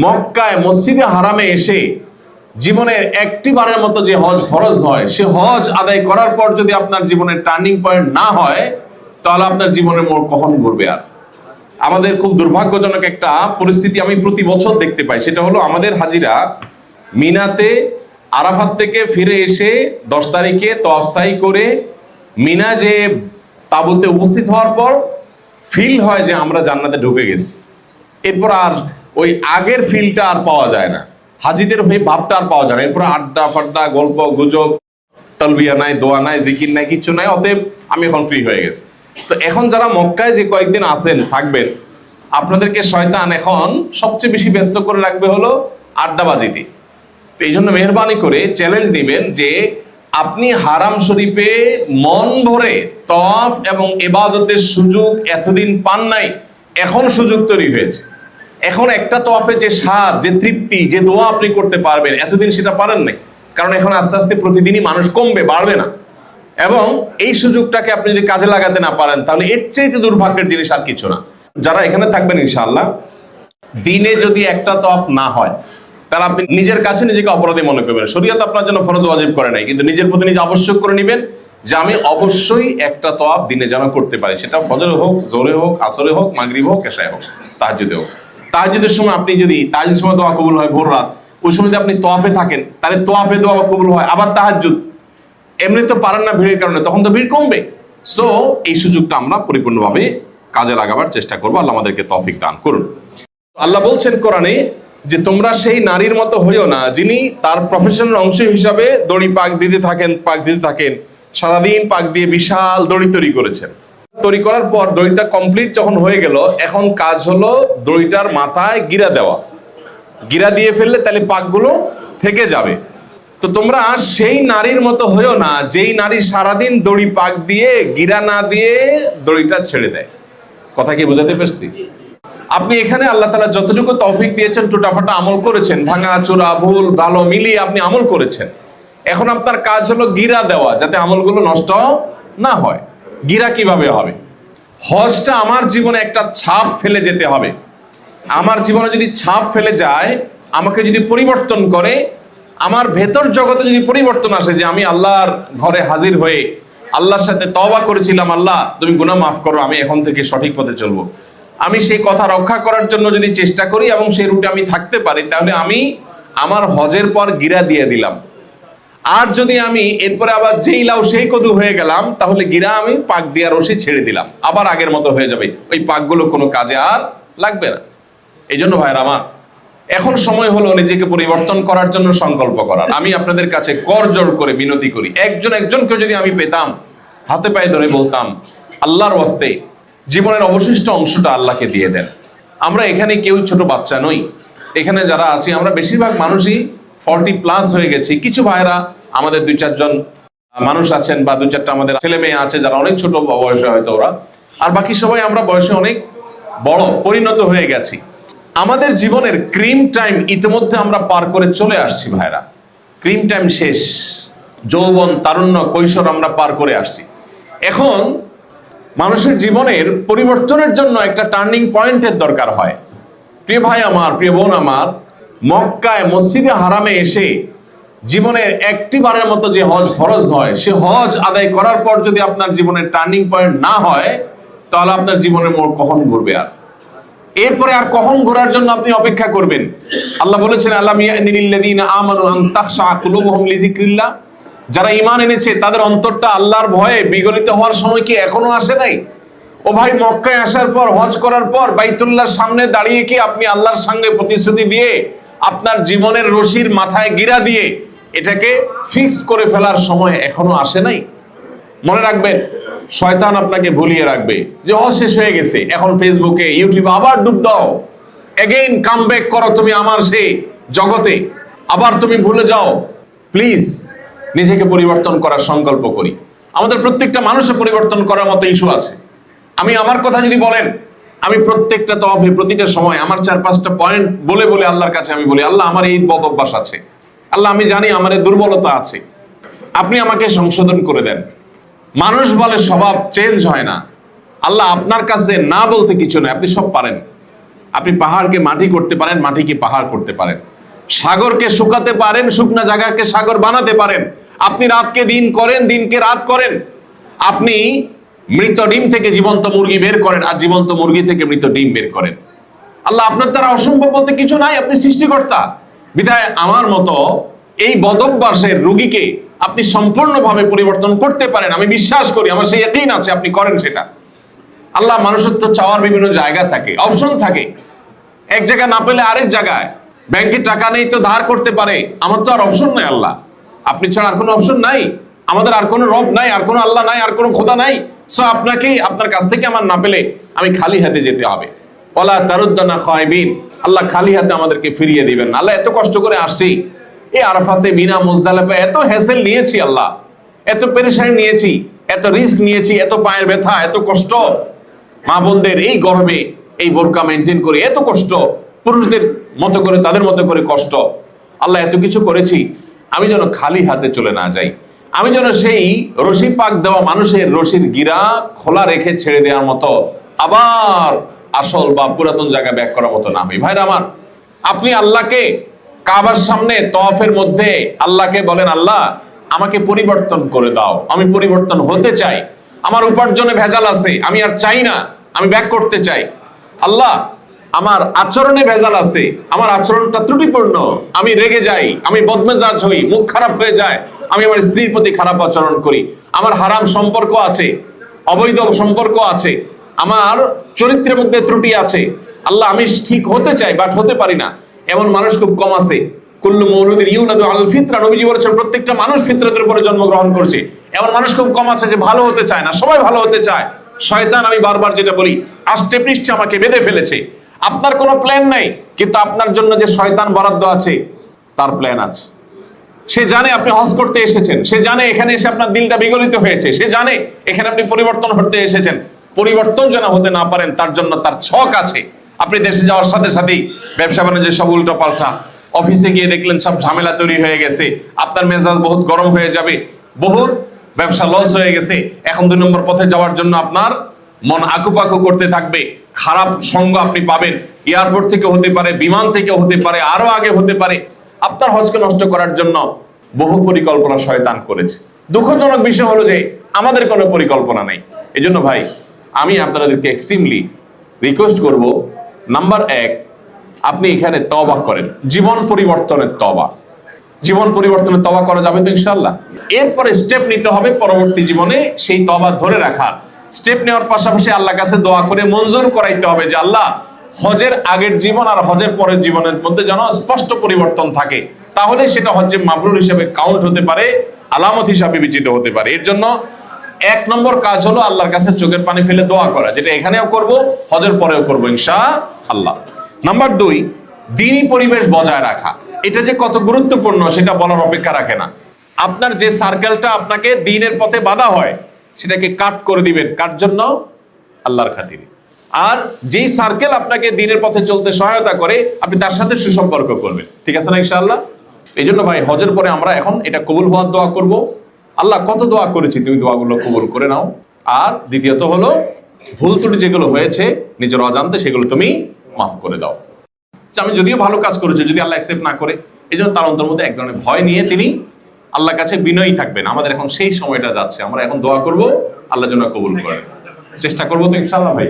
মক্কায় মসজিদে হারামে এসে জীবনের একটি বারের মতো যে হজ ফরজ হয়, সে হজ আদায় করার পর যদি আপনার জীবনের টার্নিং পয়েন্ট না হয়, তাহলে আপনার জীবনের মোড় কখন ঘুরবে? আর আমাদের খুব দুর্ভাগ্যজনক একটা পরিস্থিতি আমি প্রতি বছর দেখতে পাই, সেটা হলো আমাদের হাজিরা মিনাতে আরাফাত থেকে ফিরে এসে 10 তারিখে তওয়াফ সাই করে মিনা যে তাঁবুতে উপস্থিত হওয়ার পর ফিল হয় যে আমরা জান্নাতে ঢুকে গেছি। এরপর আর ওই আগের ফিলটা আর পাওয়া যায় না, হাজিদের হয়ে ভাবটা আর পাওয়া যায় না। এরপর আড্ডা ফাড্ডা, গল্প গুজব, তালবিয়া নাই, দোয়া নাই, জিকির নাই, কিচ্ছু নাই, অতএব আমি এখন ফ্রি হয়ে গেছি। তো এখন যারা মক্কায় যে কয়েকদিন আছেন থাকবেন, আপনাদেরকে শয়তান এখন সবচেয়ে বেশি ব্যস্ত করে রাখবে হলো আড্ডাবাজিতে। তো এই জন্য মেহরবানি করে চ্যালেঞ্জ নেবেন যে আপনি হারাম শরীফে মন ভরে তওয়াফ এবং ইবাদতের সুযোগ এতদিন পান নাই, এখন সুযোগ তৈরি হয়েছে। এখন একটা তওয়াফে যে স্বাদ, যে তৃপ্তি, যে দোয়া আপনি করতে পারবেন, এতদিন সেটা পারেন নাই। কারণ এখন আস্তে আস্তে প্রতিদিনই মানুষ কমবে, বাড়বে না। এবং এই সুযোগটাকে আপনি যদি কাজে লাগাতে না পারেন, তাহলে এর চাইতে দুর্ভাগ্যের জিনিস আর কিছু না। যারা এখানে থাকবেন ইনশাআল্লাহ, দিনে যদি একটা তওয়াফ না হয়, তাহলে আপনি নিজের কাছে নিজেকে অপরাধী মনে করবেন। শরীয়ত আপনার জন্য ফরজ ওয়াজিব করে নাই, কিন্তু নিজের প্রতি নিজে আবশ্যক করে নেবেন যে আমি অবশ্যই একটা তওয়াফ দিনে যেন করতে পারি। সেটা ফজরে হোক, জোহরে হোক, আসরে হোক, মাগরিব হোক, এশায় হোক, তাহাজ্জুদে হোক। তাহাজ্জুদের সময় আপনি যদি তাহাজ্জুদের সময় দোয়া কবুল হয় ভোর রাত, ওই সময় যদি আপনি তওয়াফে থাকেন, তাহলে তওয়াফে দোয়া কবুল হয়। আবার তাহাজ্জুদ এমনি তো পারেন না ভিড়ের কারণে, তখন তো ভিড় কমবে। সো এই সুযোগটা আমরা পরিপূর্ণভাবে কাজে লাগাবার চেষ্টা করবো। আল্লাহ আমাদেরকে তৌফিক দান করুন। আল্লাহ বলছেন কোরআনে যে তোমরা সেই নারীর মতো হইও না যিনি তার প্রফেশনাল অংশ হিসাবে দড়ি পাক দিতে থাকেন সারাদিন পাক দিয়ে বিশাল দড়ি তৈরি করেছেন। তৈরি করার পর দড়িটা কমপ্লিট যখন হয়ে গেল, এখন কাজ হলো দড়িটার মাথায় গিরা দেওয়া। গিরা দিয়ে ফেললে তাহলে পাকগুলো থেকে যাবে। তো তোমরা সেই নারীর মতো হইও না যেই নারী সারাদিন দড়ি পাক দিয়ে গিরা না দিয়ে দড়িটা ছেড়ে দেয়। কথা কি বোঝাতে পারছি? আপনি এখানে আল্লাহ তাআলা যতটুকু তৌফিক দিয়েছেন, টুটাফাটা আমল করেছেন, ভাঙা চোরা ভুল ভালো মিলিয়ে আপনি আমল করেছেন। এখন আপনার কাজ হলো গিরা দেওয়া, যাতে আমলগুলো নষ্ট না হয়। গিরা কিভাবে হবে? হজটা আমার জীবনে একটা ছাপ ফেলে যেতে হবে। আমার জীবনে যদি ছাপ ফেলে যায়, আমাকে যদি পরিবর্তন করে, আমার ভেতর জগতে যদি পরিবর্তন আসে যে আমি আল্লাহর ঘরে হাজির হয়ে আল্লাহর সাথে তওবা করেছিলাম, আল্লাহ তুমি গুনাহ মাফ করো, আমি এখন থেকে সঠিক পথে চলবো, আমি সেই কথা রক্ষা করার জন্য যদি চেষ্টা করি এবং সেই রুটে আমি থাকতে পারি, তাহলে আমি আমার হজের পর গিরা দিয়ে দিলাম। আর যদি আমি এরপরে আবার যেই লাউ সেই কদু হয়ে গেলাম, তাহলে গিরা আমি পাক দিয়া রশি ছেড়ে দিলাম, আবার আগের মতো হয়ে যাবে। ওই পাকগুলো কোনো কাজে আর লাগবে না। এই জন্য ভাইরা আমার, এখন সময় হলো নিজেকে পরিবর্তন করার জন্য সংকল্প করার। আমি আপনাদের কাছে করজোড় করে বিনতি করি, একজনকে যদি আমি পেতাম, হাতে পায়ে ধরে বলতাম আল্লাহর ওয়াস্তে জীবনের অবশিষ্ট অংশটা আল্লাহকে দিয়ে দেন। আমরা এখানে কেউ ছোট বাচ্চা নই। এখানে যারা আছি আমরা বেশিরভাগ মানুষই 40+ হয়ে গেছি। কিছু ভাইরা আমাদের 2-4 জন মানুষ আছেন, বা 2-4টা আমাদের ছেলে মেয়ে আছে যারা অনেক ছোট বয়সে হয়তো ওরা, আর বাকি সবাই আমরা বয়সে অনেক বড় পরিণত হয়ে গেছি। আমাদের জীবনের ক্রিম টাইম ইতিমধ্যে আমরা পার করে চলে আসছি ভাইরা। ক্রিম টাইম শেষ, যৌবন, তারুণ্য, কৈশোর আমরা পার করে আসছি। এখন মানুষের জীবনের পরিবর্তনের জন্য একটা টার্নিং পয়েন্টের দরকার হয়। প্রিয় ভাই আমার, প্রিয় বোন আমার, মক্কায় মসজিদে হারামে এসে জীবনের একটি বারের মতো যে হজ ফরজ হয়, সে হজ আদায় করার পর যদি আপনার জীবনের টার্নিং পয়েন্ট না হয়, তাহলে আপনার জীবনের মোড় কখন ঘুরবে? আর এরপরে আর কখন ঘোরার জন্য আপনি অপেক্ষা করবেন? আল্লাহ বলেছেন আলাম ইয়ানিল্লাযীনা আমানু আন তাখশা কুলুবুহুম লিযিকরিল্লাহ, যারা ঈমান এনেছে তাদের অন্তরটা আল্লাহর ভয়ে বিগলিত হওয়ার সময় কি এখনো আসে নাই? ও ভাই, মক্কায় আসার পর, হজ করার পর বাইতুল্লাহর সামনে দাঁড়িয়ে কি আপনি আল্লাহর সঙ্গে প্রতিশ্রুতি দিয়ে আপনার জীবনের রশির মাথায় গিরা দিয়ে এটাকে ফিক্সড করে ফেলার সময় এখনো আসে নাই? মনে রাখবেন, শয়তান আপনাকে ভুলিয়ে রাখবে যে হজ শেষ হয়ে গেছে, এখন ফেসবুকে ইউটিউবে আবার ডুব দাও, এগেইন কাম ব্যাক করো তুমি আমার সেই জগতে, আবার তুমি ভুলে যাও। প্লিজ নিজেকে পরিবর্তন করার সংকল্প করি। আমাদের প্রত্যেকটা মানুষের পরিবর্তন করার মতো ইস্যু আছে। আমি আমার কথা যদি বলেন, আমি প্রত্যেকটা তওয়াফে প্রতিটা সময় আমার 4-5টা পয়েন্ট বলে বলে আল্লাহর কাছে আমি বলি, আল্লাহ আমার এই বদ অভ্যাস আছে, আল্লাহ আমি জানি আমার এই দুর্বলতা আছে, আপনি আমাকে সংশোধন করে দেন। মানুষ বলে স্বভাব চেঞ্জ হয় না, আল্লাহ আপনার কাছে না বলতে কিছু নাই, আপনি সব পারেন। আপনি পাহাড়কে মাটি করতে পারেন, মাটিকে পাহাড় করতে পারেন, সাগরকে শুকাতে পারেন, শুকনা জায়গাকে সাগর বানাতে পারেন। আপনি রাতকে দিন করেন, দিনকে রাত করেন। আপনি মৃত ডিম থেকে জীবন্ত মুরগি বের করেন, আর জীবন্ত মুরগি থেকে মৃত ডিম বের করেন। আল্লাহ আপনার দ্বারা অসম্ভব বলতে কিছু নাই, আপনি সৃষ্টিকর্তা। বিধায় আমার মতো এই বদভ্যাসের রোগীকে আপনি সম্পূর্ণভাবে পরিবর্তন করতে পারেন। আমি বিশ্বাস করি, আমার সেই ইয়াকিন আছে আপনি করেন সেটা। আল্লাহ, মানুষের তো চাওয়ার বিভিন্ন জায়গা থাকে, অপশন থাকে। এক জায়গায় না পেলে আরেক জায়গায়, ব্যাংকে টাকা নেই তো ধার করতে পারে। আমার তো আর অপশন নাই আল্লাহ, আপনি ছাড়া আর কোনো অপশন নাই। আমাদের আর কোনো রব নাই, আর কোনো আল্লাহ নাই, আর কোনো খোদা নাই। সো আপনাকে, আপনার কাছ থেকে আমার না পেলে আমি খালি হাতে যেতে হবে। ওয়ালা তারুদ্দানা খায়বিন, আল্লাহ খালি হাতে আমাদেরকে ফিরিয়ে দিবেন না। আল্লাহ, এত কষ্ট করে আসছি, এই আরাফাতে, মিনা, মুজদালিফা, এত হ্যাসেল নিয়েছি আল্লাহ, এত পেরেশানি নিয়েছি, এত রিস্ক নিয়েছি, এত পায়ের ব্যথা, এত কষ্ট, মা বোনদের এই গরমে এই বোরকা মেনটেন করে এত কষ্ট, পুরুষদের মতো করে তাদের মতো করে কষ্ট। আল্লাহ, এত কিছু করেছি, আমি যেন খালি হাতে চলে না যাই। আমি যেন সেই রশি পাক দেওয়া মানুষের রশির গিরা খোলা রেখে ছেড়ে দেওয়ার মতো আবার আসল বা পুরাতন জায়গা ব্যাক করার মতো না হই। ভাইরা আমার, আপনি আল্লাহকে কাবার সামনে তওয়াফের মধ্যে আল্লাহকে বলেন, আল্লাহ আমাকে পরিবর্তন করে দাও, আমি পরিবর্তন হতে চাই, আমার উপার্জনে ভেজাল আছে, আমি আর চাই না, আমি ব্যাক করতে চাই। আল্লাহ, আমার আচরণে ভেজাল আছে, আমার আচরণটা ত্রুটিপূর্ণ, আমি রেগে যাই, আমি বদমেজাজ হই, মুখ খারাপ হয়ে যায়, আমি আমার স্ত্রীর প্রতি খারাপ আচরণ করি, আমার হারাম সম্পর্ক আছে, অবৈধ সম্পর্ক আছে, আমার চরিত্রের মধ্যে ত্রুটি আছে। আল্লাহ, আমি ঠিক হতে চাই বাট হতে পারি না। এমন মানুষ খুব কম আছে। কুল্লু মাউলুদিন ইউলাদু আলাল ফিতরা, নবীজি বলেছেন প্রত্যেকটা মানুষ ফিতরাতের উপরে জন্মগ্রহণ করছে। এমন মানুষ খুব কম আছে যে ভালো হতে চায় না, সবাই ভালো হতে চায়। শয়তান, আমি বারবার যেটা বলি, আষ্টে পৃষ্ঠে আমাকে বেঁধে ফেলেছে। আপনার কোনো প্ল্যান নাই, কিন্তু আপনার জন্য যে শয়তান বরাদ্দ আছে তার প্ল্যান আছে। সে জানে আপনি হজ করতে এসেছেন, সে জানে এখানে এসে আপনার দিলটা বিগলিত হয়েছে, সে জানে এখানে আপনি পরিবর্তন হতে এসেছেন। পরিবর্তন যেন হতে না পারেন তার জন্য তার ছক আছে। আপনি দেশে যাওয়ার সাথে সাথেই ব্যবসা বাণিজ্যের সব উল্টো পাল্টা, অফিসে গিয়ে দেখলেন সব ঝামেলা তৈরি হয়ে গেছে, আপনার মেজাজ বহুত গরম হয়ে যাবে, বহুত ব্যবসা লস হয়ে গেছে। এখন 2 নম্বর পথে যাওয়ার জন্য আপনার মন আকুপাকু করতে থাকবে। খারাপ সঙ্গ আপনি পাবেন, এয়ারপোর্ট থেকে হতে পারে, বিমান থেকে হতে পারে, আরো আগে হতে পারে। আপনার হজকে নষ্ট করার জন্য বহু পরিকল্পনা শয়তান করেছে। দুঃখজনক বিষয় হলো যে আমাদের কোনো পরিকল্পনা নেই। এই জন্য ভাই, আমি আপনাদেরকে এক্সট্রিমলি রিকোয়েস্ট করব, নাম্বার 1, আপনি এখানে তওবা করেন, জীবন পরিবর্তনের তওবা। জীবন পরিবর্তনের তওবা করা যাবে তো ইনশাআল্লাহ? এরপরে স্টেপ নিতে হবে পরবর্তী জীবনে সেই তওবা ধরে রাখার। স্টেপ নেওয়ার পাশাপাশি আল্লাহর কাছে দোয়া করে মঞ্জুর করাইতে হবে যে আল্লাহ, হজের আগের জীবন আর হজের পরের জীবনের মধ্যে যেন স্পষ্ট পরিবর্তন থাকে, তাহলে সেটা হজ্জে মাবরুর হিসেবে কাউন্ট হতে পারে, আলামত হিসাবে বিবেচিত হতে পারে। এর জন্য 1 নম্বর কাজ হলো আল্লাহর কাছে চোখের পানি ফেলে দোয়া করা, যেটা এখানেও করব, হজের পরেও করব ইনশাআল্লাহ। নাম্বার 2, দ্বীনি পরিবেশ বজায় রাখা। এটা যে কত গুরুত্বপূর্ণ সেটা বলার অপেক্ষা রাখে না। আপনার যে সার্কেলটা আপনাকে দ্বীনের পথে বাধা হয় সেটাকে কাট করে দিবেন, কার জন্য? আল্লাহর খাতিরে। আর যেই সার্কেল আপনাকে দ্বীনের পথে চলতে সহায়তা করে আপনি তার সাথে সুসম্পর্ক করবেন। ঠিক আছে না ইনশাআল্লাহ? এই জন্য ভাই, হজের পরে আমরা এখন এটা কবুল হওয়ার দোয়া করব। আল্লাহ, কত দোয়া করেছি, তুমি দোয়াগুলো কবুল করে নাও। আর দ্বিতীয়ত হলো, ভুল ত্রুটি যেগুলো হয়েছে নিজের অজান্তে সেগুলো তুমি মাফ করে দাও। আমি যদিও ভালো কাজ করেছি, যদি আল্লাহ অ্যাকসেপ্ট না করে, এই জন্য তার অন্তর মধ্যে এক ধরনের ভয় নিয়ে তিনি আল্লাহর কাছে বিনয়ী থাকবেন। আমাদের এখন সেই সময়টা যাচ্ছে, আমরা এখন দোয়া করব আল্লাহ যেন কবুল করেন। চেষ্টা করবো তো ইনশাআল্লাহ ভাই।